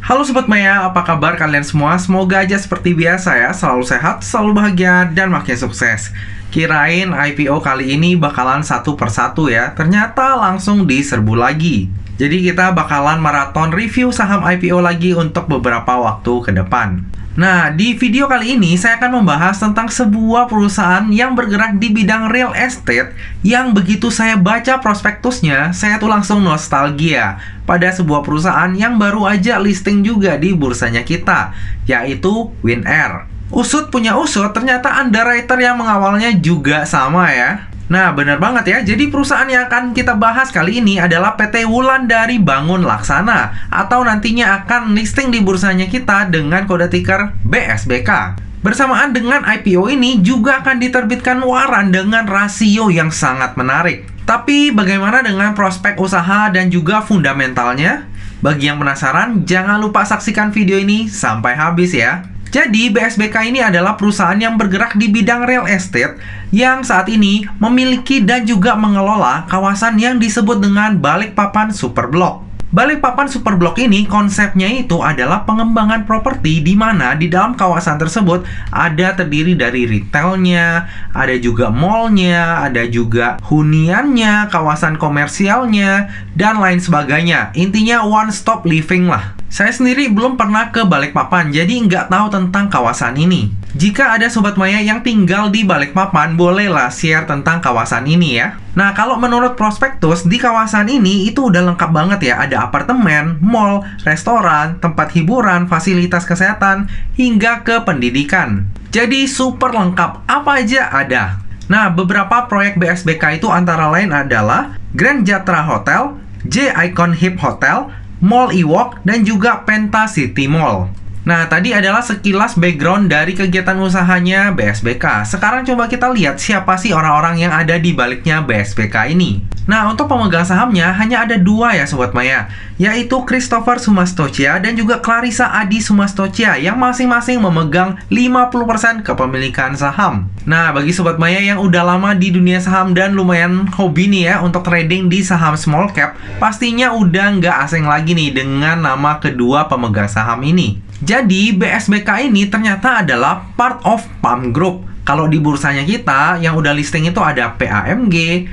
Halo Sobat Maya, apa kabar kalian semua? Semoga aja seperti biasa ya, selalu sehat, selalu bahagia, dan makin sukses. Kirain IPO kali ini bakalan satu persatu ya, ternyata langsung diserbu lagi. Jadi kita bakalan maraton review saham IPO lagi untuk beberapa waktu ke depan. Nah, di video kali ini saya akan membahas tentang sebuah perusahaan yang bergerak di bidang real estate yang begitu saya baca prospektusnya, saya tuh langsung nostalgia pada sebuah perusahaan yang baru aja listing juga di bursanya kita, yaitu WinAir. Usut punya usut, ternyata underwriter yang mengawalnya juga sama ya. Nah, benar banget ya. Jadi perusahaan yang akan kita bahas kali ini adalah PT Wulandari Bangun Laksana, atau nantinya akan listing di bursanya kita dengan kode ticker BSBK. Bersamaan dengan IPO ini juga akan diterbitkan waran dengan rasio yang sangat menarik. Tapi bagaimana dengan prospek usaha dan juga fundamentalnya? Bagi yang penasaran, jangan lupa saksikan video ini sampai habis ya. Jadi, BSBK ini adalah perusahaan yang bergerak di bidang real estate yang saat ini memiliki dan juga mengelola kawasan yang disebut dengan Balikpapan Superblok. Balikpapan Superblok ini konsepnya itu adalah pengembangan properti di mana di dalam kawasan tersebut ada terdiri dari retailnya, ada juga mallnya, ada juga huniannya, kawasan komersialnya, dan lain sebagainya. Intinya one stop living lah. Saya sendiri belum pernah ke Balikpapan, jadi nggak tahu tentang kawasan ini. Jika ada Sobat Maya yang tinggal di Balikpapan, bolehlah share tentang kawasan ini ya. Nah, kalau menurut prospektus, di kawasan ini itu udah lengkap banget ya. Ada apartemen, mall, restoran, tempat hiburan, fasilitas kesehatan, hingga ke pendidikan. Jadi super lengkap, apa aja ada. Nah, beberapa proyek BSBK itu antara lain adalah Grand Jatra Hotel, J Icon Hip Hotel, Mall Ewok, dan juga Penta City Mall. Nah, tadi adalah sekilas background dari kegiatan usahanya BSBK. Sekarang coba kita lihat siapa sih orang-orang yang ada di baliknya BSBK ini. Nah, untuk pemegang sahamnya hanya ada dua ya Sobat Maya, yaitu Christopher Sumastocia dan juga Clarissa Adi Sumastocia yang masing-masing memegang 50% kepemilikan saham. Nah, bagi Sobat Maya yang udah lama di dunia saham dan lumayan hobi nih ya untuk trading di saham small cap, pastinya udah nggak asing lagi nih dengan nama kedua pemegang saham ini. Jadi, BSBK ini ternyata adalah part of PAM Group. Kalau di bursanya kita, yang udah listing itu ada PAMG,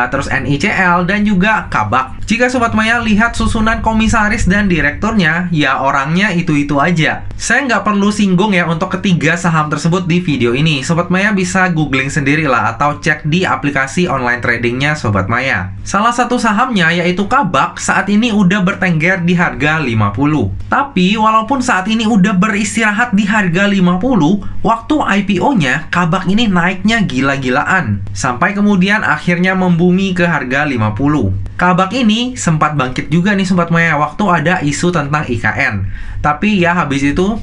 terus NICL, dan juga Kabak. Jika Sobat Maya lihat susunan komisaris dan direkturnya, ya orangnya itu-itu aja. Saya nggak perlu singgung ya untuk ketiga saham tersebut di video ini. Sobat Maya bisa googling sendiri lah, atau cek di aplikasi online tradingnya Sobat Maya. Salah satu sahamnya yaitu Kabak, saat ini udah bertengger di harga 50. Tapi walaupun saat ini udah beristirahat di harga 50, waktu IPO-nya Kabak ini naiknya gila-gilaan. Sampai kemudian akhirnya membumi ke harga 50. Kabak ini sempat bangkit juga nih Sobat Maya waktu ada isu tentang IKN. Tapi ya habis itu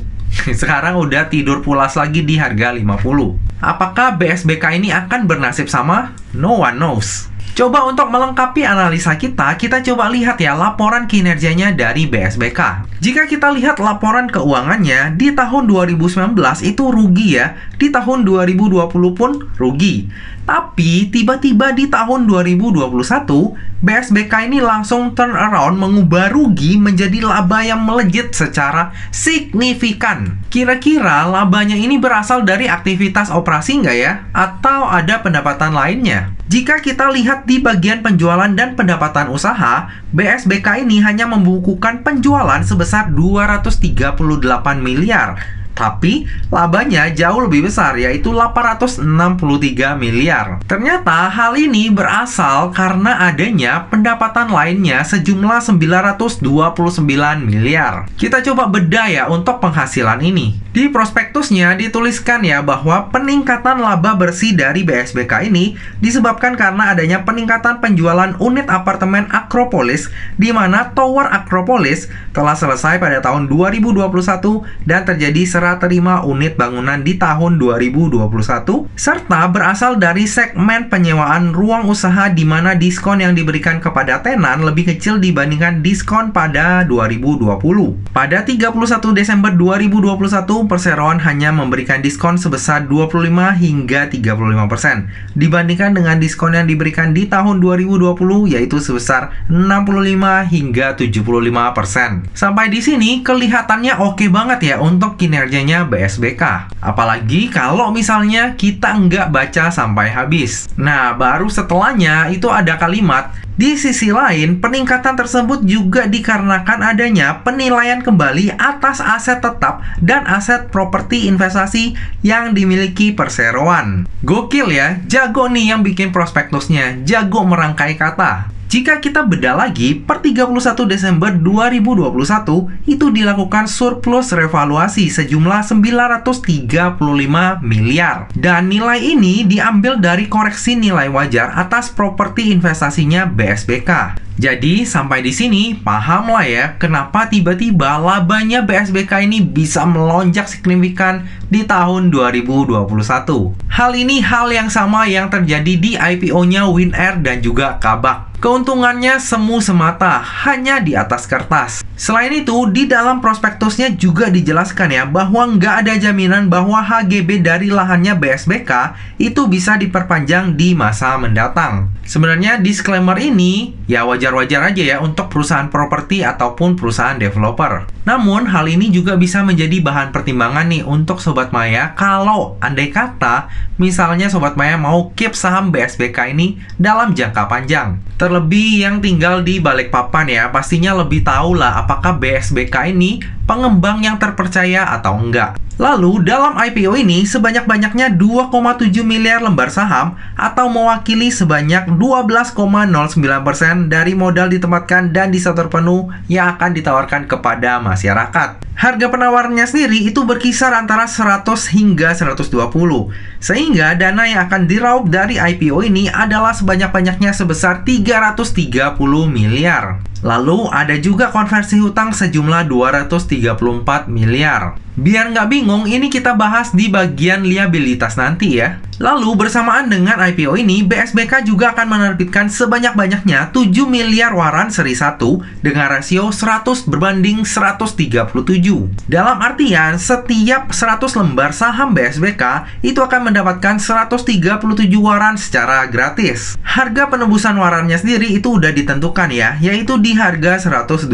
sekarang udah tidur pulas lagi di harga 50. Apakah BSBK ini akan bernasib sama? No one knows. Coba untuk melengkapi analisa kita coba lihat ya laporan kinerjanya dari BSBK. Jika kita lihat laporan keuangannya, di tahun 2019 itu rugi ya, di tahun 2020 pun rugi. Tapi tiba-tiba di tahun 2021, BSBK ini langsung turn around mengubah rugi menjadi laba yang melejit secara signifikan. Kira-kira labanya ini berasal dari aktivitas operasi nggak ya? Atau ada pendapatan lainnya? Jika kita lihat di bagian penjualan dan pendapatan usaha, BSBK ini hanya membukukan penjualan sebesar 238 miliar. Tapi labanya jauh lebih besar, yaitu 863 miliar. Ternyata hal ini berasal karena adanya pendapatan lainnya sejumlah 929 miliar. Kita coba bedah ya untuk penghasilan ini. Di prospektusnya dituliskan ya bahwa peningkatan laba bersih dari BSBK ini disebabkan karena adanya peningkatan penjualan unit apartemen Acropolis, di mana Tower Acropolis telah selesai pada tahun 2021 dan terjadi serah terima unit bangunan di tahun 2021, serta berasal dari segmen penyewaan ruang usaha di mana diskon yang diberikan kepada tenan lebih kecil dibandingkan diskon pada 2020. Pada 31 Desember 2021, perseroan hanya memberikan diskon sebesar 25 hingga 35% dibandingkan dengan diskon yang diberikan di tahun 2020 yaitu sebesar 65 hingga 75%. Sampai di sini kelihatannya oke banget ya untuk kinerjanya BSBK. Apalagi kalau misalnya kita nggak baca sampai habis. Nah, baru setelahnya itu ada kalimat, di sisi lain, peningkatan tersebut juga dikarenakan adanya penilaian kembali atas aset tetap dan aset properti investasi yang dimiliki perseroan. Gokil ya, jago nih yang bikin prospektusnya, jago merangkai kata. Jika kita bedah lagi, per 31 Desember 2021, itu dilakukan surplus revaluasi sejumlah 935 miliar. Dan nilai ini diambil dari koreksi nilai wajar atas properti investasinya BSBK. Jadi, sampai di sini, paham lah ya kenapa tiba-tiba labanya BSBK ini bisa melonjak signifikan di tahun 2021. Hal ini hal yang sama yang terjadi di IPO-nya WinAir dan juga Kabak. Keuntungannya semu semata, hanya di atas kertas. Selain itu, di dalam prospektusnya juga dijelaskan ya bahwa nggak ada jaminan bahwa HGB dari lahannya BSBK itu bisa diperpanjang di masa mendatang. Sebenarnya disclaimer ini ya wajar-wajar aja ya untuk perusahaan properti ataupun perusahaan developer. Namun, hal ini juga bisa menjadi bahan pertimbangan nih untuk Sobat Maya kalau andai kata misalnya Sobat Maya mau keep saham BSBK ini dalam jangka panjang. Terlebih yang tinggal di Balikpapan ya, pastinya lebih tahu lah apakah BSBK ini pengembang yang terpercaya atau enggak. Lalu, dalam IPO ini, sebanyak-banyaknya 2,7 miliar lembar saham atau mewakili sebanyak 12,09% dari modal ditempatkan dan disetor penuh yang akan ditawarkan kepada masyarakat. Harga penawarannya sendiri itu berkisar antara 100 hingga 120. Sehingga dana yang akan diraup dari IPO ini adalah sebanyak-banyaknya sebesar 330 miliar. Lalu ada juga konversi hutang sejumlah 234 miliar. Biar nggak bingung, ini kita bahas di bagian liabilitas nanti ya. Lalu bersamaan dengan IPO ini, BSBK juga akan menerbitkan sebanyak-banyaknya 7 miliar waran seri 1 dengan rasio 100 berbanding 137. Dalam artian, setiap 100 lembar saham BSBK itu akan mendapatkan 137 waran secara gratis. Harga penebusan warannya sendiri itu udah ditentukan ya, yaitu di harga 125.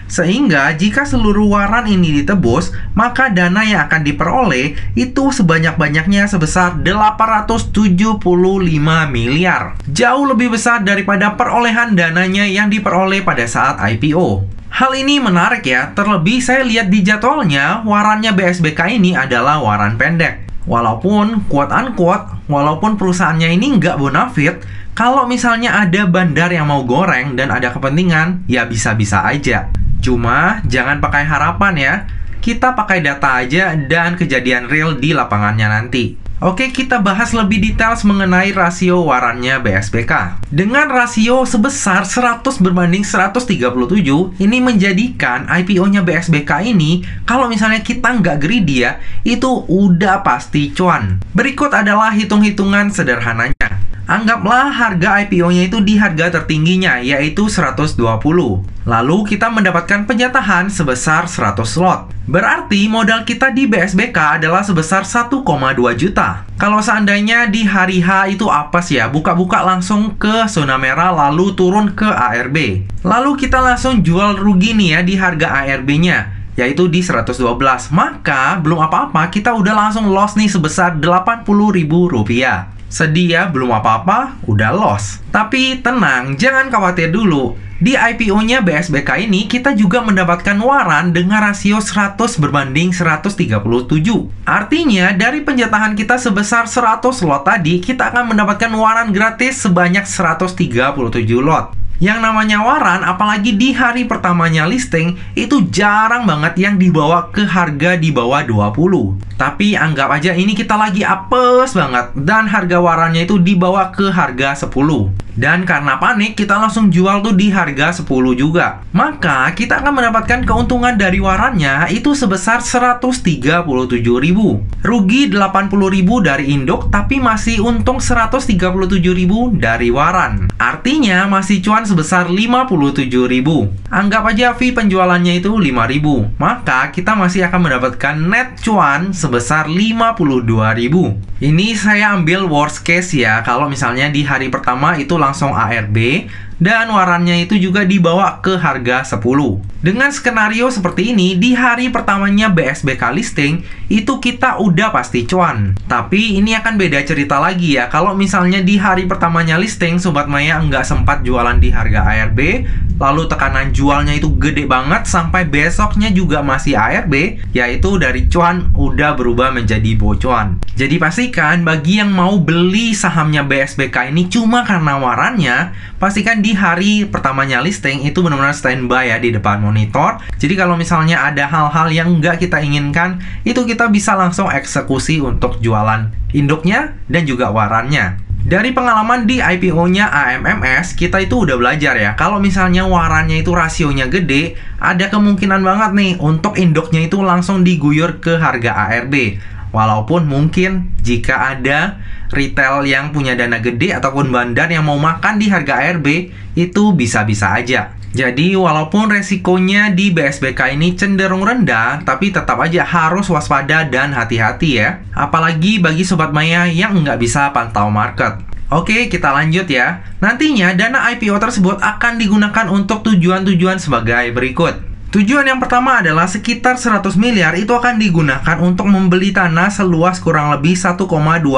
Sehingga jika seluruh waran ini ditebus, maka dana yang akan diperoleh itu sebanyak-banyaknya sebesar 875 miliar. Jauh lebih besar daripada perolehan dananya yang diperoleh pada saat IPO. Hal ini menarik ya, terlebih saya lihat di jadwalnya, warannya BSBK ini adalah waran pendek. Walaupun, quote-unquote, walaupun perusahaannya ini nggak bonafit, kalau misalnya ada bandar yang mau goreng dan ada kepentingan, ya bisa-bisa aja. Cuma, jangan pakai harapan ya. Kita pakai data aja dan kejadian real di lapangannya nanti. Oke, kita bahas lebih detail mengenai rasio warannya BSBK. Dengan rasio sebesar 100 berbanding 137, ini menjadikan IPO-nya BSBK ini, kalau misalnya kita nggak greedy ya, itu udah pasti cuan. Berikut adalah hitung-hitungan sederhananya. Anggaplah harga IPO-nya itu di harga tertingginya, yaitu 120. Lalu kita mendapatkan penjatahan sebesar 100 slot. Berarti modal kita di BSBK adalah sebesar 1,2 juta. Kalau seandainya di hari H itu apes ya, buka-buka langsung ke zona merah lalu turun ke ARB. Lalu kita langsung jual rugi nih ya di harga ARB-nya, yaitu di 112. Maka belum apa-apa, kita udah langsung loss nih sebesar Rp80.000. Sedih ya, belum apa-apa, udah loss. Tapi tenang, jangan khawatir dulu. Di IPO-nya BSBK ini, kita juga mendapatkan waran dengan rasio 100 berbanding 137. Artinya, dari penjatahan kita sebesar 100 lot tadi, kita akan mendapatkan waran gratis sebanyak 137 lot. Yang namanya waran, apalagi di hari pertamanya listing, itu jarang banget yang dibawa ke harga di bawah 20. Tapi anggap aja ini kita lagi apes banget, dan harga warannya itu dibawa ke harga 10. Dan karena panik, kita langsung jual tuh di harga 10 juga. Maka kita akan mendapatkan keuntungan dari warannya itu sebesar 137.000. Rugi 80.000 dari induk, tapi masih untung 137.000 dari waran. Artinya masih cuan sebesar 57.000. Anggap aja fee penjualannya itu 5.000. Maka kita masih akan mendapatkan net cuan sebesar 52.000. Ini saya ambil worst case ya, kalau misalnya di hari pertama itu langsung ARB dan warannya itu juga dibawa ke harga 10. Dengan skenario seperti ini, di hari pertamanya BSBK listing, itu kita udah pasti cuan. Tapi ini akan beda cerita lagi ya, kalau misalnya di hari pertamanya listing, Sobat Maya nggak sempat jualan di harga ARB, lalu tekanan jualnya itu gede banget, sampai besoknya juga masih ARB, yaitu dari cuan udah berubah menjadi bocuan. Jadi pastikan bagi yang mau beli sahamnya BSBK ini cuma karena warannya, pastikan di hari pertamanya listing itu benar-benar standby ya di depan monitor. Jadi kalau misalnya ada hal-hal yang nggak kita inginkan, itu kita bisa langsung eksekusi untuk jualan induknya dan juga warannya. Dari pengalaman di IPO-nya AMMS, kita itu udah belajar ya, kalau misalnya warannya itu rasionya gede, ada kemungkinan banget nih untuk induknya itu langsung diguyur ke harga ARB. Walaupun mungkin jika ada retail yang punya dana gede ataupun bandar yang mau makan di harga ARB, itu bisa-bisa aja. Jadi walaupun resikonya di BSBK ini cenderung rendah, tapi tetap aja harus waspada dan hati-hati ya. Apalagi bagi Sobat Maya yang nggak bisa pantau market. Oke, kita lanjut ya. Nantinya dana IPO tersebut akan digunakan untuk tujuan-tujuan sebagai berikut. Tujuan yang pertama adalah sekitar 100 miliar itu akan digunakan untuk membeli tanah seluas kurang lebih 1,2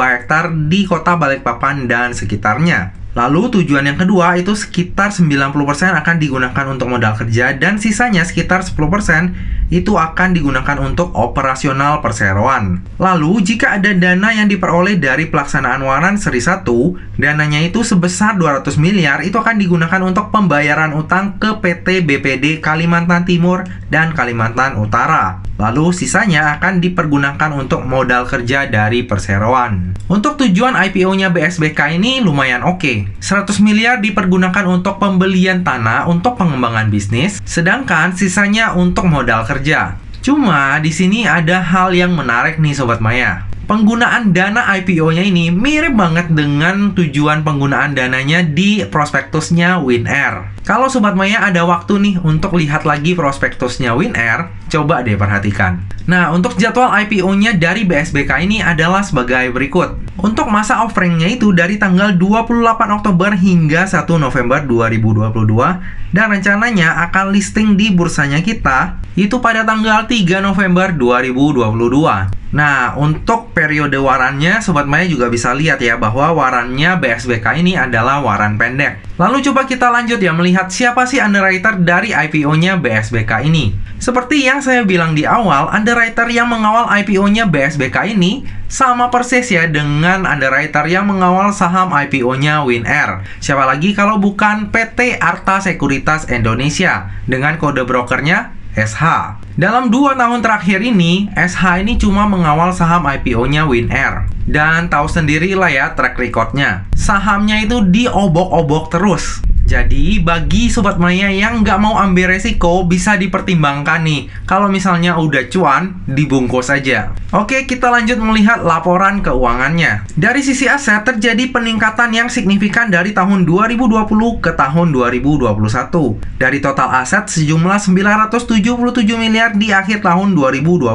hektar di kota Balikpapan dan sekitarnya. Lalu tujuan yang kedua itu sekitar 90% akan digunakan untuk modal kerja dan sisanya sekitar 10% itu akan digunakan untuk operasional perseroan. Lalu jika ada dana yang diperoleh dari pelaksanaan waran seri 1, dananya itu sebesar 200 miliar itu akan digunakan untuk pembayaran utang ke PT BPD Kalimantan Timur dan Kalimantan Utara. Lalu sisanya akan dipergunakan untuk modal kerja dari perseroan. Untuk tujuan IPO-nya BSBK ini lumayan oke. 100 miliar dipergunakan untuk pembelian tanah untuk pengembangan bisnis, sedangkan sisanya untuk modal kerja. Cuma di sini ada hal yang menarik nih Sobat Maya. Penggunaan dana IPO-nya ini mirip banget dengan tujuan penggunaan dananya di prospektusnya WinAir. Kalau Sobat Maya ada waktu nih untuk lihat lagi prospektusnya WinAir, coba deh perhatikan. Nah, untuk jadwal IPO-nya dari BSBK ini adalah sebagai berikut. Untuk masa offering-nya itu dari tanggal 28 Oktober hingga 1 November 2022, dan rencananya akan listing di bursanya kita itu pada tanggal 3 November 2022. Nah, untuk periode warannya, Sobat Maya juga bisa lihat ya bahwa warannya BSBK ini adalah waran pendek. Lalu coba kita lanjut ya melihat siapa sih underwriter dari IPO-nya BSBK ini. Seperti yang saya bilang di awal, underwriter yang mengawal IPO-nya BSBK ini sama persis ya dengan underwriter yang mengawal saham IPO-nya WinAir. Siapa lagi kalau bukan PT Arta Sekuritas Indonesia dengan kode brokernya SH. Dalam 2 tahun terakhir ini, SH ini cuma mengawal saham IPO-nya WinAir. Dan tahu sendirilah ya track record-nya. Sahamnya itu diobok-obok terus. Jadi bagi Sobat Maya yang nggak mau ambil resiko, bisa dipertimbangkan nih. Kalau misalnya udah cuan, dibungkus aja. Oke, kita lanjut melihat laporan keuangannya. Dari sisi aset, terjadi peningkatan yang signifikan dari tahun 2020 ke tahun 2021. Dari total aset sejumlah 977 miliar di akhir tahun 2020,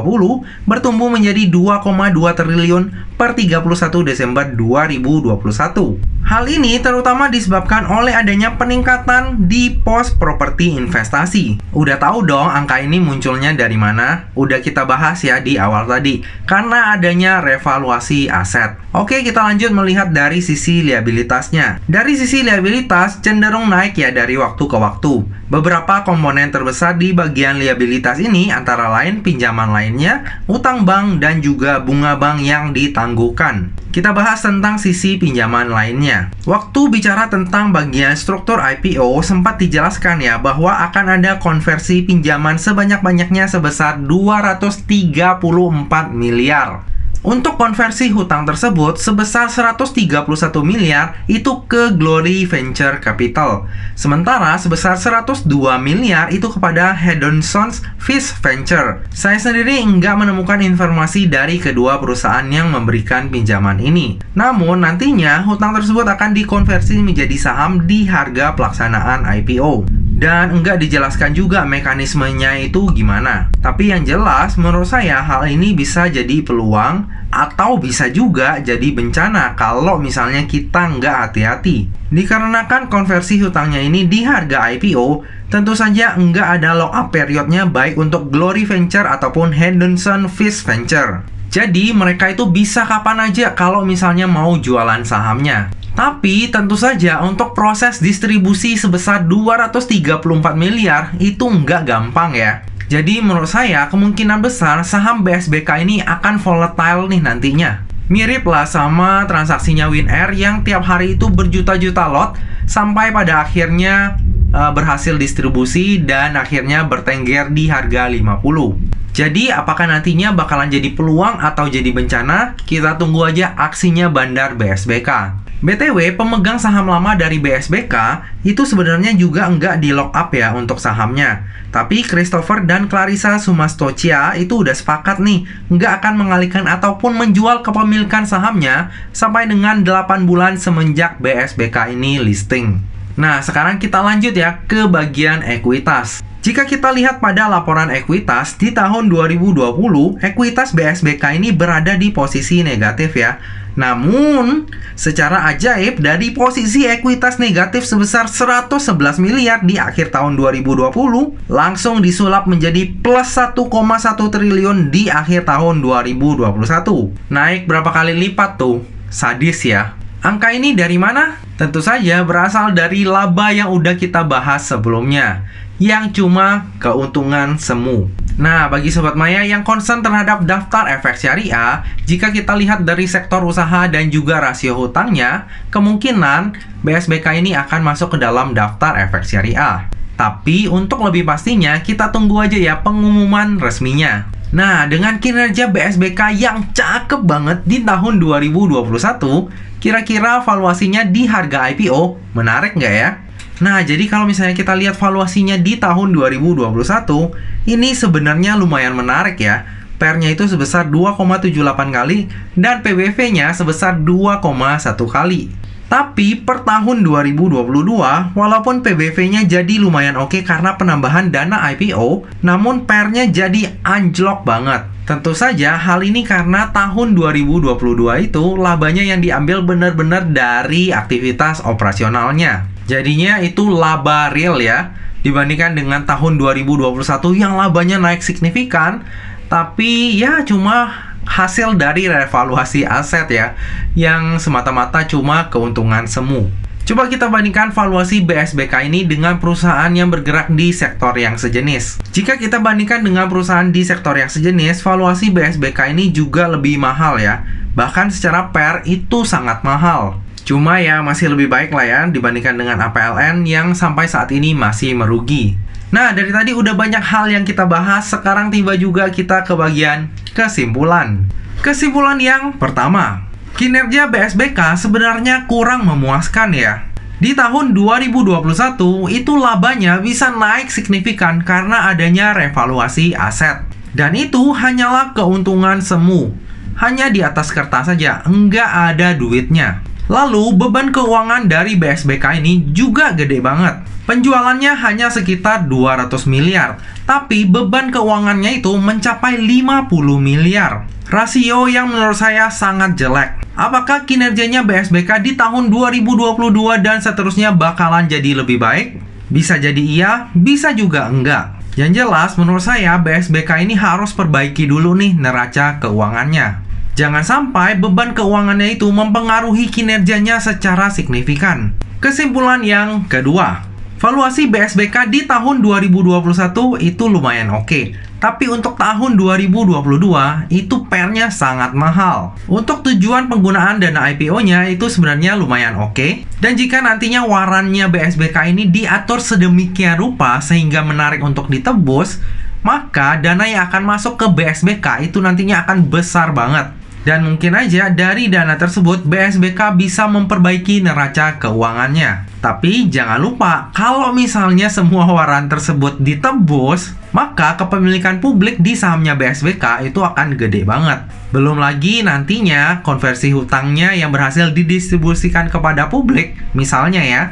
bertumbuh menjadi 2,2 triliun per 31 Desember 2021. Hal ini terutama disebabkan oleh adanya peningkatan di pos properti investasi. Udah tahu dong angka ini munculnya dari mana? Udah kita bahas ya di awal tadi, karena adanya revaluasi aset. Oke, kita lanjut melihat dari sisi liabilitasnya. Dari sisi liabilitas cenderung naik ya dari waktu ke waktu. Beberapa komponen terbesar di bagian liabilitas ini antara lain pinjaman lainnya, utang bank, dan juga bunga bank yang ditangguhkan. Kita bahas tentang sisi pinjaman lainnya. strukturnya. Waktu bicara tentang bagian struktur IPO, sempat dijelaskan ya bahwa akan ada konversi pinjaman sebanyak-banyaknya sebesar 234 miliar. Untuk konversi hutang tersebut sebesar 131 miliar itu ke Glory Venture Capital. Sementara sebesar 102 miliar itu kepada Hedonsons Fish Venture. Saya sendiri nggak menemukan informasi dari kedua perusahaan yang memberikan pinjaman ini. Namun nantinya hutang tersebut akan dikonversi menjadi saham di harga pelaksanaan IPO. Dan nggak dijelaskan juga mekanismenya itu gimana. Tapi yang jelas menurut saya hal ini bisa jadi peluang atau bisa juga jadi bencana kalau misalnya kita nggak hati-hati. Dikarenakan konversi hutangnya ini di harga IPO, tentu saja nggak ada lock-up periodnya baik untuk Glory Venture ataupun Hedonson Fish Venture. Jadi mereka itu bisa kapan aja kalau misalnya mau jualan sahamnya. Tapi tentu saja untuk proses distribusi sebesar 234 miliar itu nggak gampang ya. Jadi menurut saya kemungkinan besar saham BSBK ini akan volatile nih nantinya. Mirip lah sama transaksinya WinAir yang tiap hari itu berjuta-juta lot sampai pada akhirnya berhasil distribusi dan akhirnya bertengger di harga 50. Jadi apakah nantinya bakalan jadi peluang atau jadi bencana? Kita tunggu aja aksinya Bandar BSBK. BTW, pemegang saham lama dari BSBK itu sebenarnya juga nggak di lock up ya untuk sahamnya. Tapi Christopher dan Clarissa Sumastocia itu udah sepakat nih, nggak akan mengalihkan ataupun menjual kepemilikan sahamnya sampai dengan 8 bulan semenjak BSBK ini listing. Nah, sekarang kita lanjut ya ke bagian ekuitas. Jika kita lihat pada laporan ekuitas di tahun 2020, ekuitas BSBK ini berada di posisi negatif ya. Namun, secara ajaib dari posisi ekuitas negatif sebesar 111 miliar di akhir tahun 2020, langsung disulap menjadi plus 1,1 triliun di akhir tahun 2021. Naik berapa kali lipat tuh? Sadis ya. Angka ini dari mana? Tentu saja berasal dari laba yang udah kita bahas sebelumnya, yang cuma keuntungan semu. Nah, bagi Sobat Maya yang concern terhadap daftar efek syariah, jika kita lihat dari sektor usaha dan juga rasio hutangnya, kemungkinan BSBK ini akan masuk ke dalam daftar efek syariah. Tapi untuk lebih pastinya, kita tunggu aja ya pengumuman resminya. Nah, dengan kinerja BSBK yang cakep banget di tahun 2021, kira-kira valuasinya di harga IPO menarik nggak ya? Nah, jadi kalau misalnya kita lihat valuasinya di tahun 2021, ini sebenarnya lumayan menarik ya. PER-nya itu sebesar 2,78 kali dan PBV-nya sebesar 2,1 kali. Tapi per tahun 2022, walaupun PBV-nya jadi lumayan oke karena penambahan dana IPO, namun PER-nya jadi anjlok banget. Tentu saja hal ini karena tahun 2022 itu labanya yang diambil benar-benar dari aktivitas operasionalnya. Jadinya itu laba real ya, dibandingkan dengan tahun 2021 yang labanya naik signifikan, tapi ya cuma hasil dari revaluasi aset ya, yang semata-mata cuma keuntungan semu. Coba kita bandingkan valuasi BSBK ini dengan perusahaan yang bergerak di sektor yang sejenis. Jika kita bandingkan dengan perusahaan di sektor yang sejenis, valuasi BSBK ini juga lebih mahal ya. Bahkan secara PER itu sangat mahal. Cuma ya masih lebih baik lah ya dibandingkan dengan APLN yang sampai saat ini masih merugi. Nah, dari tadi udah banyak hal yang kita bahas, sekarang tiba juga kita ke bagian kesimpulan. Kesimpulan yang pertama, kinerja BSBK sebenarnya kurang memuaskan ya. Di tahun 2021 itu labanya bisa naik signifikan karena adanya revaluasi aset. Dan itu hanyalah keuntungan semu. Hanya di atas kertas saja, nggak ada duitnya. Lalu beban keuangan dari BSBK ini juga gede banget. Penjualannya hanya sekitar 200 miliar, tapi beban keuangannya itu mencapai 50 miliar. Rasio yang menurut saya sangat jelek. Apakah kinerjanya BSBK di tahun 2022 dan seterusnya bakalan jadi lebih baik? Bisa jadi iya, bisa juga enggak. Yang jelas menurut saya BSBK ini harus perbaiki dulu nih neraca keuangannya. Jangan sampai beban keuangannya itu mempengaruhi kinerjanya secara signifikan. Kesimpulan yang kedua, Valuasi BSBK di tahun 2021 itu lumayan oke. Tapi untuk tahun 2022 itu PER-nya sangat mahal. Untuk tujuan penggunaan dana IPO-nya itu sebenarnya lumayan oke. Dan jika nantinya warannya BSBK ini diatur sedemikian rupa sehingga menarik untuk ditebus, maka dana yang akan masuk ke BSBK itu nantinya akan besar banget. Dan mungkin aja dari dana tersebut BSBK bisa memperbaiki neraca keuangannya. Tapi jangan lupa, kalau misalnya semua waran tersebut ditebus, maka kepemilikan publik di sahamnya BSBK itu akan gede banget. Belum lagi nantinya konversi hutangnya yang berhasil didistribusikan kepada publik, misalnya ya,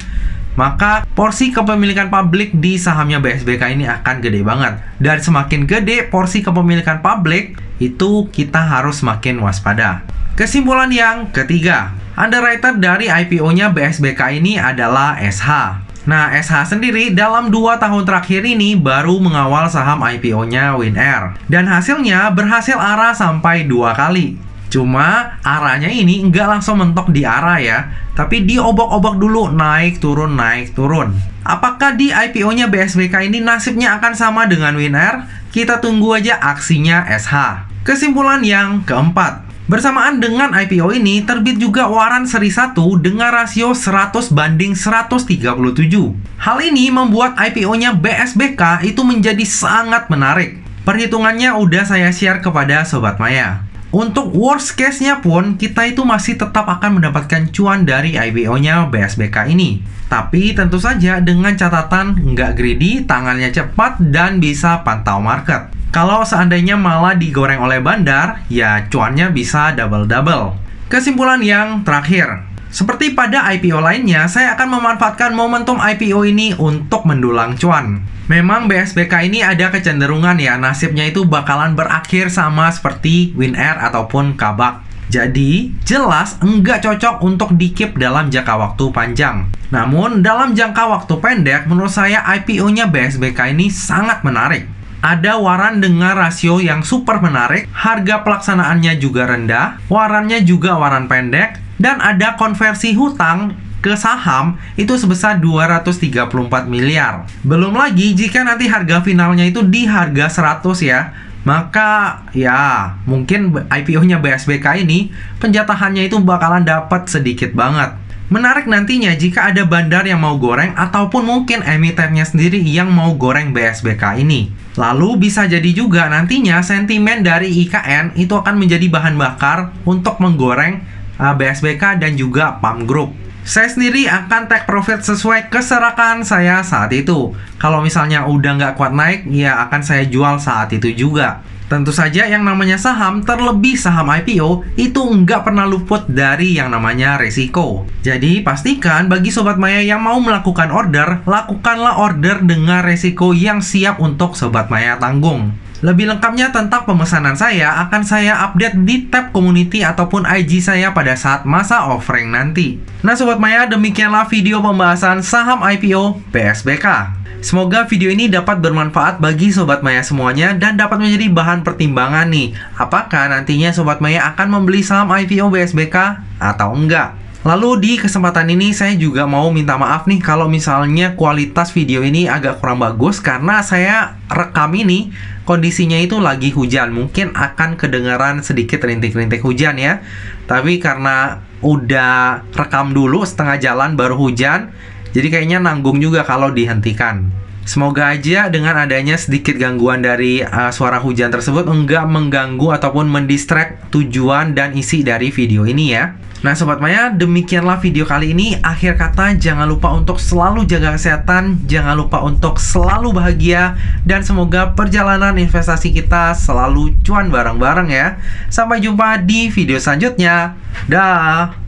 maka porsi kepemilikan publik di sahamnya BSBK ini akan gede banget. Dan semakin gede porsi kepemilikan publik, itu kita harus semakin waspada. Kesimpulan yang ketiga, underwriter dari IPO-nya BSBK ini adalah SH. Nah, SH sendiri dalam 2 tahun terakhir ini baru mengawal saham IPO-nya WinAir. Dan hasilnya berhasil arah sampai 2 kali. Cuma arahnya ini nggak langsung mentok di arah ya, tapi diobok-obok dulu, naik turun, naik turun. Apakah di IPO-nya BSBK ini nasibnya akan sama dengan WinAir? Kita tunggu aja aksinya SH. Kesimpulan yang keempat, bersamaan dengan IPO ini terbit juga waran seri 1 dengan rasio 100 banding 137. Hal ini membuat IPO-nya BSBK itu menjadi sangat menarik. Perhitungannya udah saya share kepada Sobat Maya. Untuk worst case-nya pun, kita itu masih tetap akan mendapatkan cuan dari IPO-nya BSBK ini. Tapi tentu saja dengan catatan nggak greedy, tangannya cepat, dan bisa pantau market. Kalau seandainya malah digoreng oleh bandar, ya cuannya bisa double-double. Kesimpulan yang terakhir, seperti pada IPO lainnya, saya akan memanfaatkan momentum IPO ini untuk mendulang cuan. Memang BSBK ini ada kecenderungan ya, nasibnya itu bakalan berakhir sama seperti WinAir ataupun Kabak. Jadi, jelas enggak cocok untuk di-keep dalam jangka waktu panjang. Namun, dalam jangka waktu pendek, menurut saya IPO-nya BSBK ini sangat menarik. Ada waran dengan rasio yang super menarik, harga pelaksanaannya juga rendah, warannya juga waran pendek, dan ada konversi hutang ke saham itu sebesar 234 miliar. Belum lagi jika nanti harga finalnya itu di harga 100 ya, maka ya mungkin IPO-nya BSBK ini penjatahannya itu bakalan dapat sedikit banget. Menarik nantinya jika ada bandar yang mau goreng ataupun mungkin emitennya sendiri yang mau goreng BSBK ini. Lalu bisa jadi juga nantinya sentimen dari IKN itu akan menjadi bahan bakar untuk menggoreng BSBK dan juga PAM Group. Saya sendiri akan take profit sesuai keserakan saya saat itu. Kalau misalnya udah nggak kuat naik, ya akan saya jual saat itu juga. Tentu saja yang namanya saham, terlebih saham IPO, itu nggak pernah luput dari yang namanya resiko. Jadi pastikan bagi Sobat Maya yang mau melakukan order, lakukanlah order dengan resiko yang siap untuk Sobat Maya tanggung. Lebih lengkapnya tentang pemesanan saya akan saya update di tab community ataupun IG saya pada saat masa offering nanti. Nah Sobat Maya, demikianlah video pembahasan saham IPO BSBK. Semoga video ini dapat bermanfaat bagi Sobat Maya semuanya dan dapat menjadi bahan pertimbangan nih. Apakah nantinya Sobat Maya akan membeli saham IPO BSBK atau enggak? Lalu di kesempatan ini saya juga mau minta maaf nih kalau misalnya kualitas video ini agak kurang bagus karena saya rekam ini kondisinya itu lagi hujan. Mungkin akan kedengaran sedikit rintik-rintik hujan ya. Tapi karena udah rekam dulu setengah jalan baru hujan, jadi kayaknya nanggung juga kalau dihentikan. Semoga aja dengan adanya sedikit gangguan dari suara hujan tersebut enggak mengganggu ataupun mendistract tujuan dan isi dari video ini ya. Nah Sobat Maya, demikianlah video kali ini. Akhir kata, jangan lupa untuk selalu jaga kesehatan, jangan lupa untuk selalu bahagia, dan semoga perjalanan investasi kita selalu cuan bareng-bareng ya. Sampai jumpa di video selanjutnya. Dah.